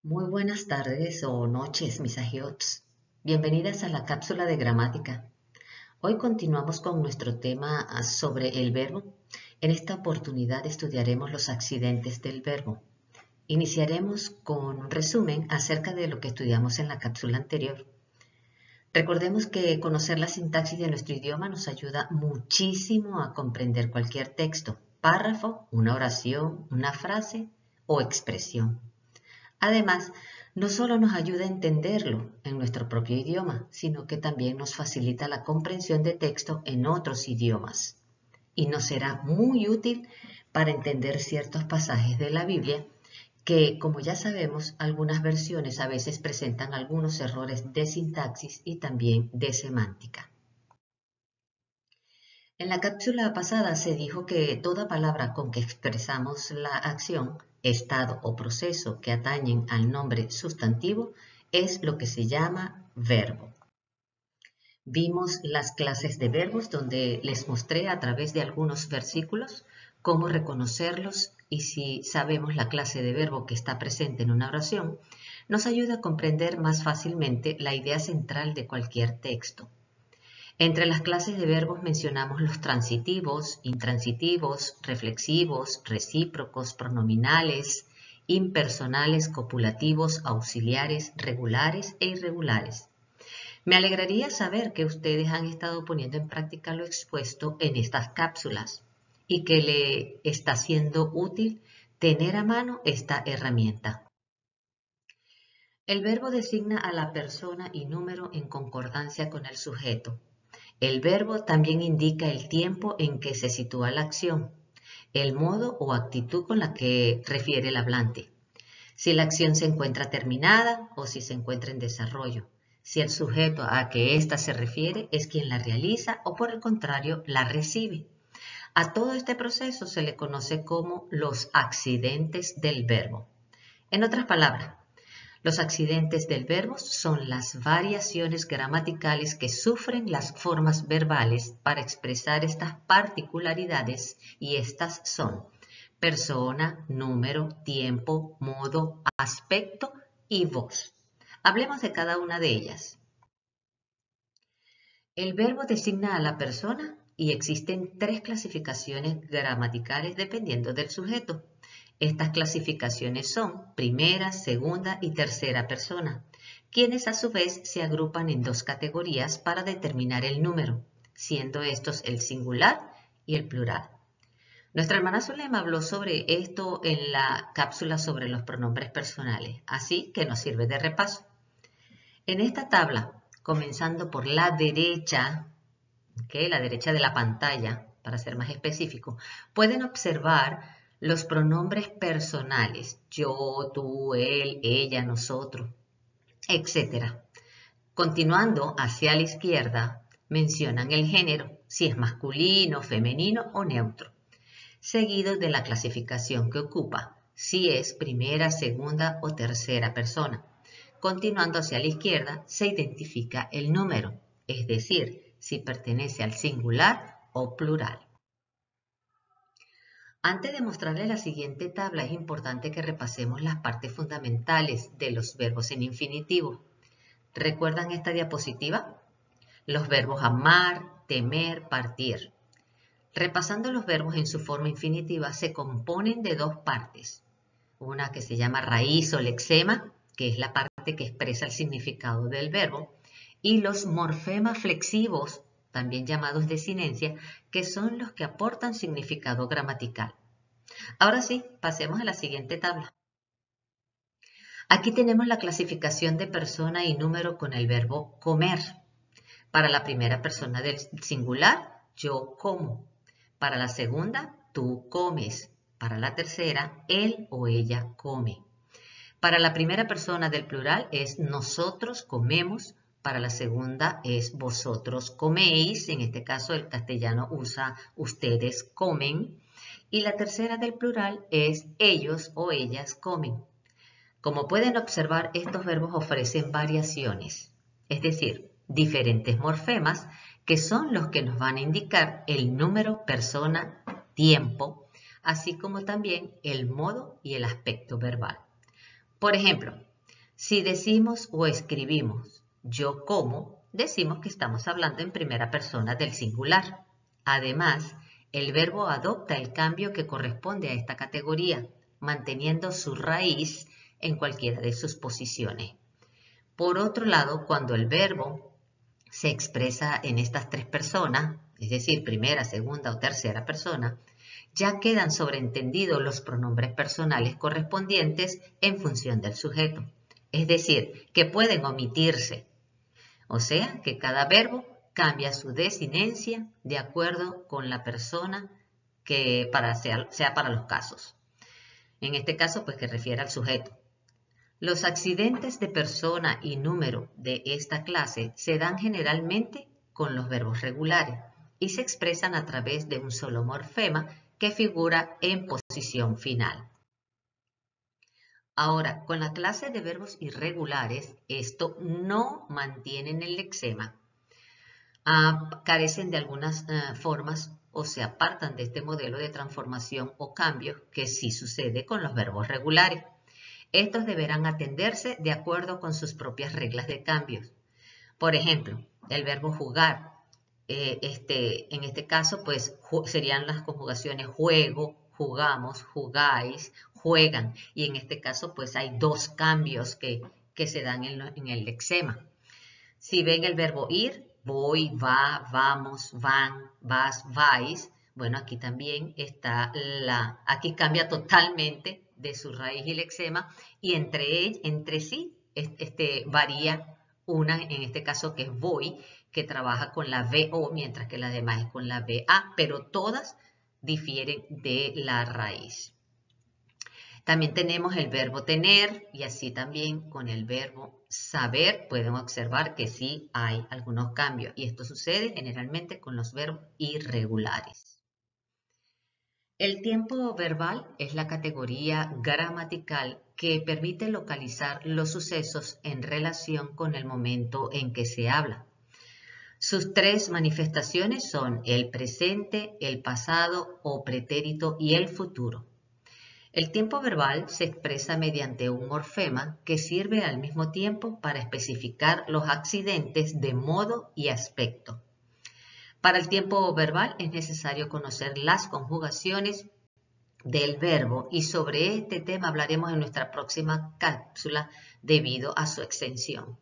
Muy buenas tardes o noches, mis agiots. Bienvenidas a la cápsula de gramática. Hoy continuamos con nuestro tema sobre el verbo. En esta oportunidad estudiaremos los accidentes del verbo. Iniciaremos con un resumen acerca de lo que estudiamos en la cápsula anterior. Recordemos que conocer la sintaxis de nuestro idioma nos ayuda muchísimo a comprender cualquier texto, párrafo, una oración, una frase o expresión. Además, no solo nos ayuda a entenderlo en nuestro propio idioma, sino que también nos facilita la comprensión de texto en otros idiomas y nos será muy útil para entender ciertos pasajes de la Biblia que, como ya sabemos, algunas versiones a veces presentan algunos errores de sintaxis y también de semántica. En la cápsula pasada se dijo que toda palabra con que expresamos la acción, estado o proceso que atañen al nombre sustantivo es lo que se llama verbo. Vimos las clases de verbos donde les mostré a través de algunos versículos cómo reconocerlos y si sabemos la clase de verbo que está presente en una oración, nos ayuda a comprender más fácilmente la idea central de cualquier texto. Entre las clases de verbos mencionamos los transitivos, intransitivos, reflexivos, recíprocos, pronominales, impersonales, copulativos, auxiliares, regulares e irregulares. Me alegraría saber que ustedes han estado poniendo en práctica lo expuesto en estas cápsulas y que le está siendo útil tener a mano esta herramienta. El verbo designa a la persona y número en concordancia con el sujeto. El verbo también indica el tiempo en que se sitúa la acción, el modo o actitud con la que refiere el hablante, si la acción se encuentra terminada o si se encuentra en desarrollo, si el sujeto a que ésta se refiere es quien la realiza o por el contrario la recibe. A todo este proceso se le conoce como los accidentes del verbo. En otras palabras, los accidentes del verbo son las variaciones gramaticales que sufren las formas verbales para expresar estas particularidades y estas son persona, número, tiempo, modo, aspecto y voz. Hablemos de cada una de ellas. El verbo designa a la persona y existen tres clasificaciones gramaticales dependiendo del sujeto. Estas clasificaciones son primera, segunda y tercera persona, quienes a su vez se agrupan en dos categorías para determinar el número, siendo estos el singular y el plural. Nuestra hermana Zulema habló sobre esto en la cápsula sobre los pronombres personales, así que nos sirve de repaso. En esta tabla, comenzando por la derecha de la pantalla, para ser más específico, pueden observar los pronombres personales, yo, tú, él, ella, nosotros, etc. Continuando hacia la izquierda, mencionan el género, si es masculino, femenino o neutro, seguido de la clasificación que ocupa, si es primera, segunda o tercera persona. Continuando hacia la izquierda, se identifica el número, es decir, si pertenece al singular o plural. Antes de mostrarles la siguiente tabla, es importante que repasemos las partes fundamentales de los verbos en infinitivo. ¿Recuerdan esta diapositiva? Los verbos amar, temer, partir. Repasando los verbos en su forma infinitiva, se componen de dos partes. Una que se llama raíz o lexema, que es la parte que expresa el significado del verbo, y los morfemas flexivos, también llamados desinencia, que son los que aportan significado gramatical. Ahora sí, pasemos a la siguiente tabla. Aquí tenemos la clasificación de persona y número con el verbo comer. Para la primera persona del singular, yo como. Para la segunda, tú comes. Para la tercera, él o ella come. Para la primera persona del plural es nosotros comemos. Para la segunda es vosotros coméis. En este caso el castellano usa ustedes comen. Y la tercera del plural es ellos o ellas comen. Como pueden observar, estos verbos ofrecen variaciones, es decir, diferentes morfemas que son los que nos van a indicar el número, persona, tiempo, así como también el modo y el aspecto verbal. Por ejemplo, Si decimos o escribimos yo como, decimos que estamos hablando en primera persona del singular. Además, el verbo adopta el cambio que corresponde a esta categoría, manteniendo su raíz en cualquiera de sus posiciones. Por otro lado, cuando el verbo se expresa en estas tres personas, es decir, primera, segunda o tercera persona, ya quedan sobreentendidos los pronombres personales correspondientes en función del sujeto. Es decir, que pueden omitirse. O sea, que cada verbo cambia su desinencia de acuerdo con la persona que sea para los casos. En este caso, pues que refiere al sujeto. Los accidentes de persona y número de esta clase se dan generalmente con los verbos regulares y se expresan a través de un solo morfema que figura en posición final. Ahora, con la clase de verbos irregulares, esto no mantienen el lexema, carecen de algunas formas o se apartan de este modelo de transformación o cambio que sí sucede con los verbos regulares. Estos deberán atenderse de acuerdo con sus propias reglas de cambios. Por ejemplo, el verbo jugar, en este caso, pues serían las conjugaciones juego, jugamos, jugáis, juegan. Y en este caso, pues hay dos cambios que se dan en el lexema. Si ven el verbo ir, voy, va, vamos, van, vas, vais. Bueno, aquí también está aquí cambia totalmente de su raíz y lexema y entre sí varía una, en este caso que es voy, que trabaja con la VO, mientras que las demás es con la VA, pero todas difieren de la raíz. También tenemos el verbo tener y así también con el verbo saber pueden observar que sí hay algunos cambios y esto sucede generalmente con los verbos irregulares. El tiempo verbal es la categoría gramatical que permite localizar los sucesos en relación con el momento en que se habla. Sus tres manifestaciones son el presente, el pasado o pretérito y el futuro. El tiempo verbal se expresa mediante un morfema que sirve al mismo tiempo para especificar los accidentes de modo y aspecto. Para el tiempo verbal es necesario conocer las conjugaciones del verbo y sobre este tema hablaremos en nuestra próxima cápsula debido a su extensión.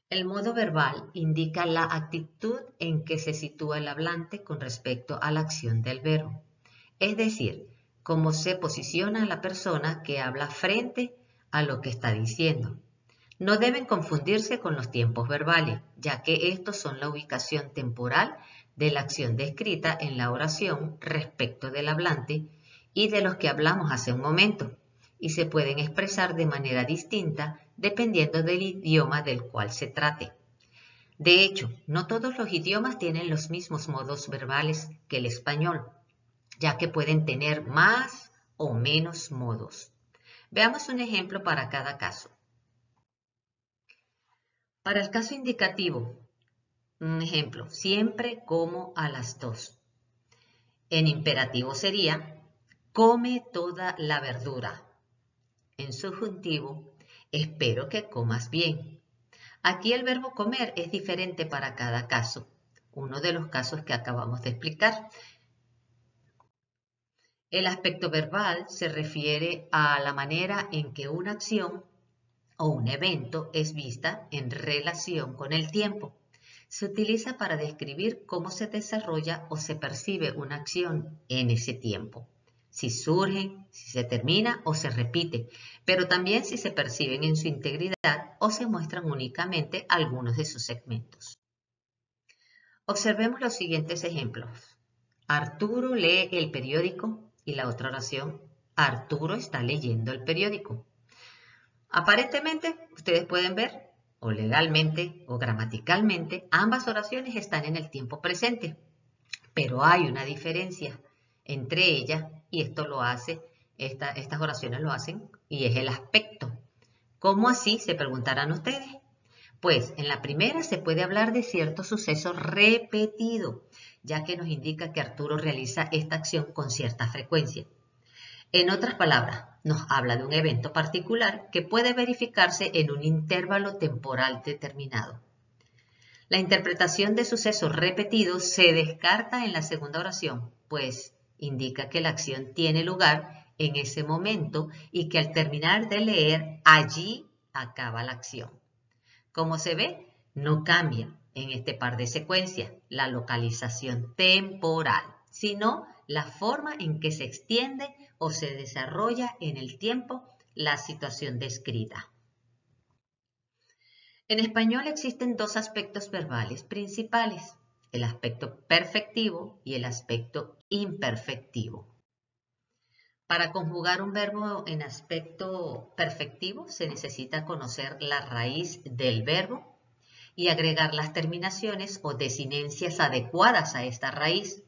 El modo verbal indica la actitud en que se sitúa el hablante con respecto a la acción del verbo, es decir, cómo se posiciona la persona que habla frente a lo que está diciendo. No deben confundirse con los tiempos verbales, ya que estos son la ubicación temporal de la acción descrita en la oración respecto del hablante y de los que hablamos hace un momento, y se pueden expresar de manera distinta dependiendo del idioma del cual se trate. De hecho, no todos los idiomas tienen los mismos modos verbales que el español, ya que pueden tener más o menos modos. Veamos un ejemplo para cada caso. Para el caso indicativo, un ejemplo, siempre como a las 2. En imperativo sería, come toda la verdura. En subjuntivo, espero que comas bien. Aquí el verbo comer es diferente para cada caso, uno de los casos que acabamos de explicar. El aspecto verbal se refiere a la manera en que una acción o un evento es vista en relación con el tiempo. Se utiliza para describir cómo se desarrolla o se percibe una acción en ese tiempo. Si surge, si se termina o se repite, pero también si se perciben en su integridad o se muestran únicamente algunos de sus segmentos. Observemos los siguientes ejemplos. Arturo lee el periódico y la otra oración, Arturo está leyendo el periódico. Aparentemente, ustedes pueden ver, o legalmente o gramaticalmente, ambas oraciones están en el tiempo presente, pero hay una diferencia entre ellas y esto lo hace, estas oraciones lo hacen y es el aspecto. ¿Cómo así? Se preguntarán ustedes. Pues en la primera se puede hablar de cierto suceso repetido, ya que nos indica que Arturo realiza esta acción con cierta frecuencia. En otras palabras, nos habla de un evento particular que puede verificarse en un intervalo temporal determinado. La interpretación de sucesos repetidos se descarta en la segunda oración, pues indica que la acción tiene lugar en ese momento y que al terminar de leer, allí acaba la acción. Como se ve, no cambia en este par de secuencias la localización temporal, sino la forma en que se extiende o se desarrolla en el tiempo la situación descrita. En español existen dos aspectos verbales principales, el aspecto perfectivo y el aspecto imperfectivo. Para conjugar un verbo en aspecto perfectivo se necesita conocer la raíz del verbo y agregar las terminaciones o desinencias adecuadas a esta raíz.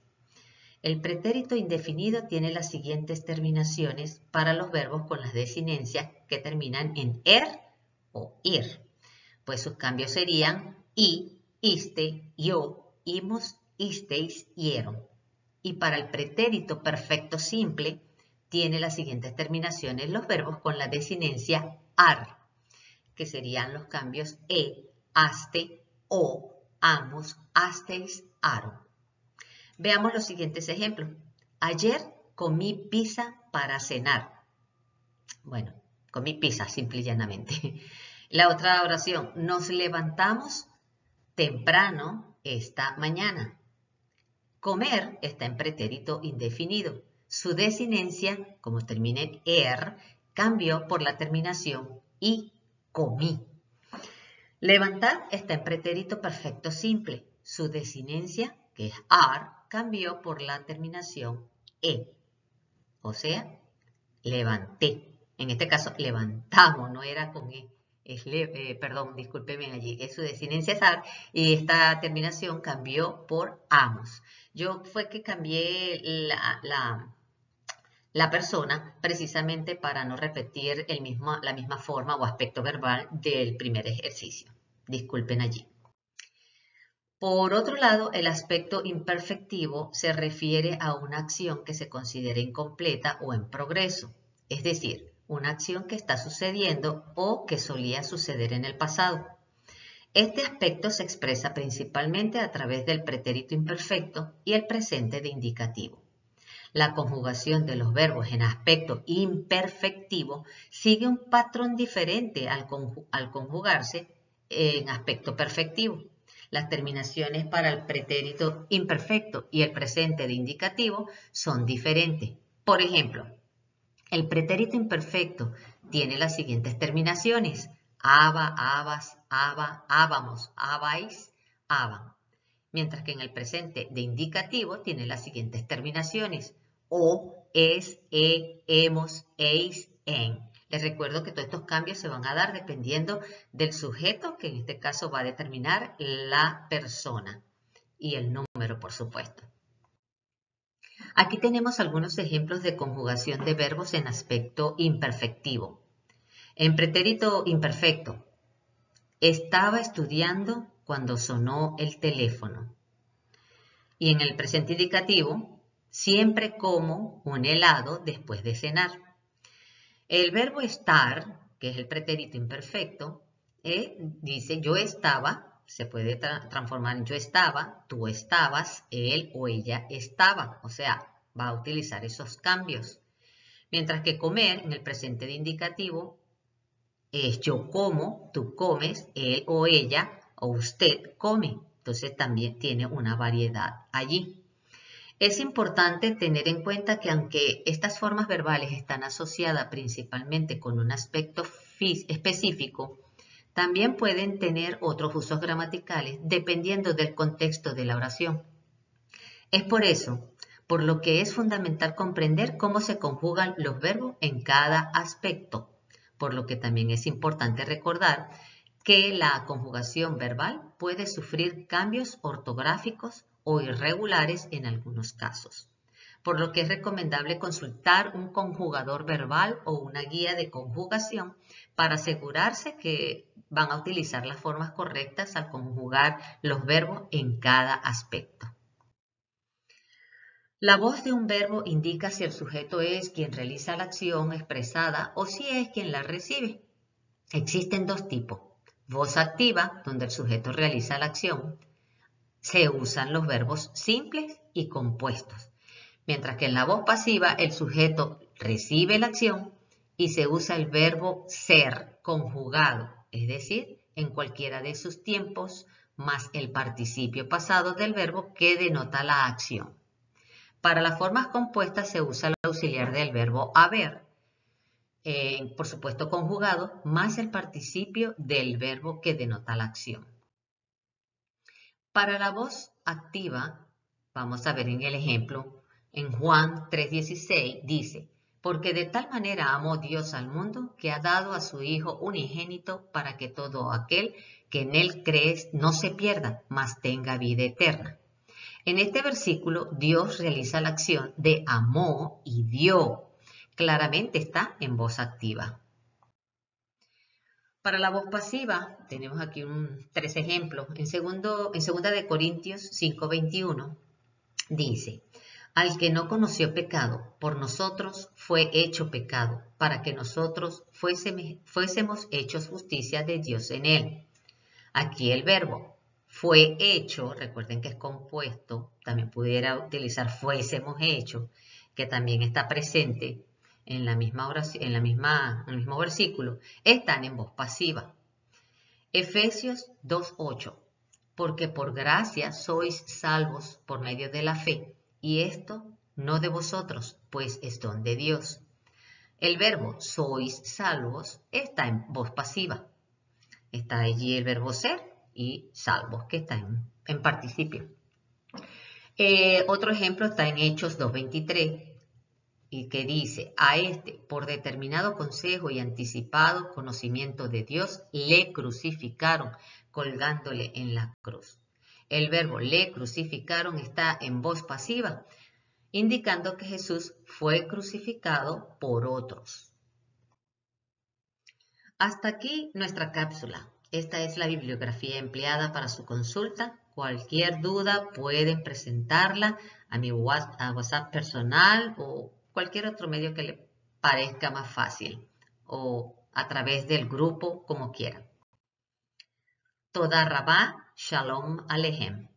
El pretérito indefinido tiene las siguientes terminaciones para los verbos con las desinencias que terminan en er o ir, pues sus cambios serían i, iste, yo, imos, isteis, ieron. Y para el pretérito perfecto simple tiene las siguientes terminaciones los verbos con la desinencia ar, que serían los cambios aste, o, amos, asteis, aro. Veamos los siguientes ejemplos. Ayer comí pizza para cenar. Bueno, comí pizza, simple y llanamente. La otra oración, nos levantamos temprano esta mañana. Comer está en pretérito indefinido. Su desinencia, como termina en er, cambió por la terminación y comí. Levantar está en pretérito perfecto simple. Su desinencia, que es ar, cambió por la terminación e. O sea, levanté. En este caso, levantamos, no era con e. Perdón, discúlpenme allí. Es su desinencia es ar y esta terminación cambió por amos. Yo fue que cambié la persona precisamente para no repetir la misma forma o aspecto verbal del primer ejercicio. Disculpen allí. Por otro lado, el aspecto imperfectivo se refiere a una acción que se considera incompleta o en progreso, es decir, una acción que está sucediendo o que solía suceder en el pasado. Este aspecto se expresa principalmente a través del pretérito imperfecto y el presente de indicativo. La conjugación de los verbos en aspecto imperfectivo sigue un patrón diferente al conjugarse en aspecto perfectivo. Las terminaciones para el pretérito imperfecto y el presente de indicativo son diferentes. Por ejemplo, el pretérito imperfecto tiene las siguientes terminaciones: aba, abas, aba, ábamos, abais, aban. Mientras que en el presente de indicativo tiene las siguientes terminaciones: o, es, hemos, eis, en. Les recuerdo que todos estos cambios se van a dar dependiendo del sujeto, que en este caso va a determinar la persona y el número, por supuesto. Aquí tenemos algunos ejemplos de conjugación de verbos en aspecto imperfectivo. En pretérito imperfecto, estaba estudiando cuando sonó el teléfono. Y en el presente indicativo, siempre como un helado después de cenar. El verbo estar, que es el pretérito imperfecto, dice yo estaba, se puede transformar en yo estaba, tú estabas, él o ella estaba. O sea, va a utilizar esos cambios. Mientras que comer, en el presente de indicativo, es yo como, tú comes, él o ella o usted come. Entonces también tiene una variedad allí. Es importante tener en cuenta que aunque estas formas verbales están asociadas principalmente con un aspecto específico, también pueden tener otros usos gramaticales dependiendo del contexto de la oración. Es por eso, por lo que es fundamental comprender cómo se conjugan los verbos en cada aspecto, por lo que también es importante recordar que la conjugación verbal puede sufrir cambios ortográficos o irregulares en algunos casos, por lo que es recomendable consultar un conjugador verbal o una guía de conjugación para asegurarse que van a utilizar las formas correctas al conjugar los verbos en cada aspecto. La voz de un verbo indica si el sujeto es quien realiza la acción expresada o si es quien la recibe. Existen dos tipos. Voz activa, donde el sujeto realiza la acción. Se usan los verbos simples y compuestos. Mientras que en la voz pasiva el sujeto recibe la acción y se usa el verbo ser conjugado, es decir, en cualquiera de sus tiempos, más el participio pasado del verbo que denota la acción. Para las formas compuestas se usa el auxiliar del verbo haber, por supuesto conjugado, más el participio del verbo que denota la acción. Para la voz activa, vamos a ver en el ejemplo, en Juan 3:16 dice, porque de tal manera amó Dios al mundo que ha dado a su Hijo unigénito para que todo aquel que en él cree no se pierda, mas tenga vida eterna. En este versículo, Dios realiza la acción de amó y dio. Claramente está en voz activa. Para la voz pasiva, tenemos aquí tres ejemplos. En 2 de Corintios 5:21 dice, al que no conoció pecado, por nosotros fue hecho pecado, para que nosotros fuésemos hechos justicia de Dios en él. Aquí el verbo fue hecho, recuerden que es compuesto, también pudiera utilizar fuésemos hecho, que también está presente en la misma oración, en el mismo versículo, están en voz pasiva. Efesios 2:8, porque por gracia sois salvos por medio de la fe, y esto no de vosotros, pues es don de Dios. El verbo sois salvos está en voz pasiva. Está allí el verbo ser y salvos, que está en participio. Otro ejemplo está en Hechos 2:23 y que dice, a este, por determinado consejo y anticipado conocimiento de Dios, le crucificaron colgándole en la cruz. El verbo le crucificaron está en voz pasiva, indicando que Jesús fue crucificado por otros. Hasta aquí nuestra cápsula. Esta es la bibliografía empleada para su consulta. Cualquier duda pueden presentarla a mi WhatsApp personal o cualquier otro medio que le parezca más fácil o a través del grupo como quieran. Toda Rabá, Shalom Alejem.